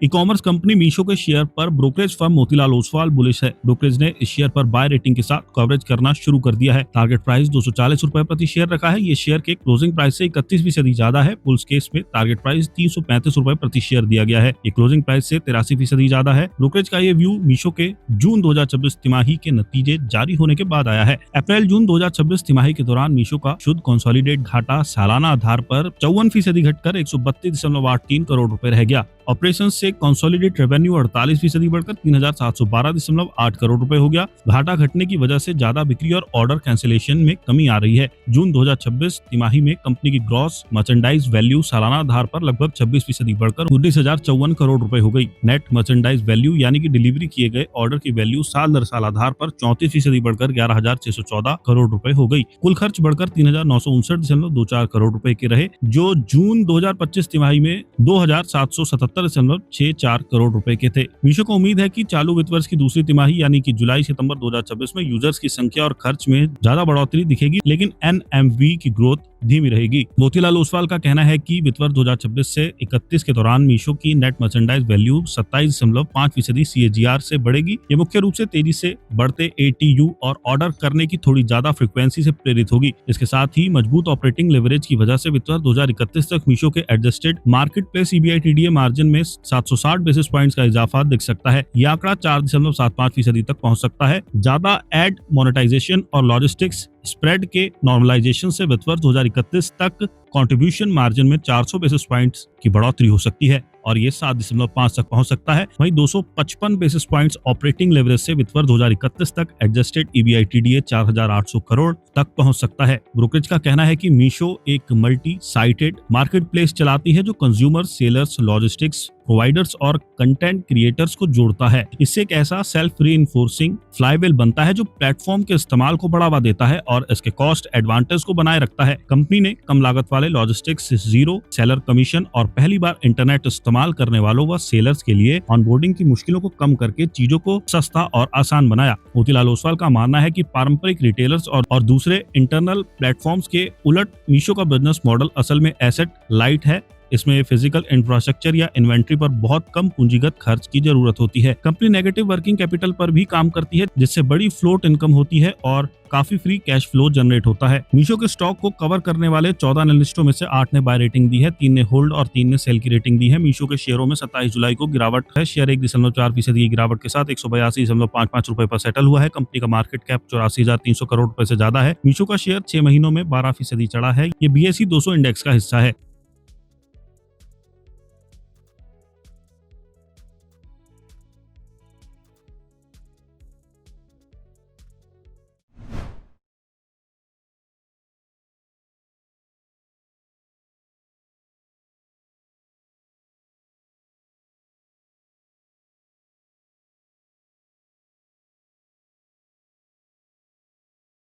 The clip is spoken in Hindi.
ई कॉमर्स कंपनी मीशो के शेयर पर brokerage firm Motilal Oswal bullish है। ब्रोकरेज ने इस शेयर पर बाय रेटिंग के साथ कवरेज करना शुरू कर दिया है। टारगेट प्राइस 240 रुपए प्रति शेयर रखा है। ये शेयर के क्लोजिंग प्राइस से 31% ज्यादा है। बुल्स केस में टारगेट प्राइस 335 रुपए प्रति शेयर दिया गया है। ये क्लोजिंग प्राइस से 83% ज्यादा है। ब्रोकरेज का ये व्यू मीशो के जून 2026 तिमाही के नतीजे जारी होने के बाद आया है। अप्रैल जून 2026 तिमाही के दौरान मीशो का शुद्ध कंसोलिडेट घाटा सालाना आधार पर 54% घटकर 132.83 करोड़ रुपए रह गया। ऑपरेशन से कंसोलिडेट रेवेन्यू 48% बढ़कर 3,712.8 करोड़ रुपए हो गया। घाटा घटने की वजह से ज्यादा बिक्री और ऑर्डर कैंसिलेशन में कमी आ रही है। जून 2026 तिमाही में कंपनी की ग्रॉस मर्चेंडाइज वैल्यू सालाना आधार पर लगभग 26% बढ़कर 19,054 करोड़ रुपए हो गई। नेट मर्चेंडाइज वैल्यू यानी कि डिलीवरी किए गए ऑर्डर की वैल्यू साल दर साल आधार पर 34% बढ़कर 11,614 करोड़ रुपए हो गई। कुल खर्च बढ़कर 3,959.24 करोड़ रुपए के रहे, जो जून 2025 तिमाही में 2,777.64 करोड़ रुपए के थे। मीशो को उम्मीद है कि चालू वित्त वर्ष की दूसरी तिमाही यानी कि जुलाई सितंबर 2026 में यूजर्स की संख्या और खर्च में ज्यादा बढ़ोतरी दिखेगी, लेकिन एनएमवी की ग्रोथ धीमी रहेगी। मोतीलाल ओसवाल का कहना है कि वित्त वर्ष 2026 से 31 के दौरान मीशो की नेट मर्चेंडाइज वैल्यू 27.5% CAGR से बढ़ेगी। ये मुख्य रूप से तेजी से बढ़ते ATU और ऑर्डर करने की थोड़ी ज्यादा फ्रीक्वेंसी से प्रेरित होगी। इसके साथ ही मजबूत ऑपरेटिंग लेवरेज की वजह से वित्त वर्ष 2031 तक मीशो के adjusted market place EBITDA margin में 760 बेसिस पॉइंट्स का इजाफा दिख सकता है। यह आंकड़ा 4.75% तक पहुंच सकता है। ज्यादा एड मोनेटाइजेशन और लॉजिस्टिक्स स्प्रेड के नॉर्मलाइजेशन से वित्त वर्ष 2031 तक कंट्रीब्यूशन मार्जिन में 400 बेसिस पॉइंट्स की बढ़ोतरी हो सकती है और ये 7.5 तक पहुंच सकता है। वहीं 255 बेसिस पॉइंट्स ऑपरेटिंग लेवरेज से वित्त वर्ष 2031 तक एडजस्टेड EBITDA 4,800 करोड़ तक पहुंच सकता है। ब्रोकरेज का कहना है कि मीशो एक मल्टी साइटेड मार्केट प्लेस चलाती है जो कंज्यूमर, सेलर्स, लॉजिस्टिक्स प्रोवाइडर्स और कंटेंट क्रिएटर्स को जोड़ता है। इससे एक ऐसा सेल्फ रीइंफोर्सिंग फ्लाईव्हील बनता है जो प्लेटफॉर्म के इस्तेमाल को बढ़ावा देता है और इसके कॉस्ट एडवांटेज को बनाए रखता है। कंपनी ने कम लागत वाले लॉजिस्टिक्स, जीरो सेलर कमीशन और पहली बार इंटरनेट इस्तेमाल करने वालों व सेलर्स के लिए ऑनबोर्डिंग की मुश्किलों को कम करके चीजों को सस्ता और आसान बनाया। मोतीलाल ओसवाल का मानना है कि पारंपरिक रिटेलर्स और दूसरे इंटरनल प्लेटफॉर्म्स के उलट मीशो का बिजनेस मॉडल असल में एसेट लाइट है। इसमें फिजिकल इंफ्रास्ट्रक्चर या इन्वेंट्री पर बहुत कम पूंजीगत खर्च की जरूरत होती है। कंपनी नेगेटिव वर्किंग कैपिटल पर भी काम करती है, जिससे बड़ी फ्लोट इनकम होती है और काफी फ्री कैश फ्लो जनरेट होता है। मीशो के स्टॉक को कवर करने वाले 14 एनालिस्टों में से 8 ने बाय रेटिंग दी है, 3 ने होल्ड और 3 ने सेल की रेटिंग दी है। मीशो के शेयरों में 27 जुलाई को गिरावट है। शेयर 1.4% की गिरावट के साथ 182.55 रुपए पर सेटल हुआ है। कंपनी का मार्केट कैप 84,300 करोड़ रुपए से ज्यादा है। मीशो का शेयर 6 महीनों में 12% चढ़ा है। ये BSE 200 इंडेक्स का हिस्सा है।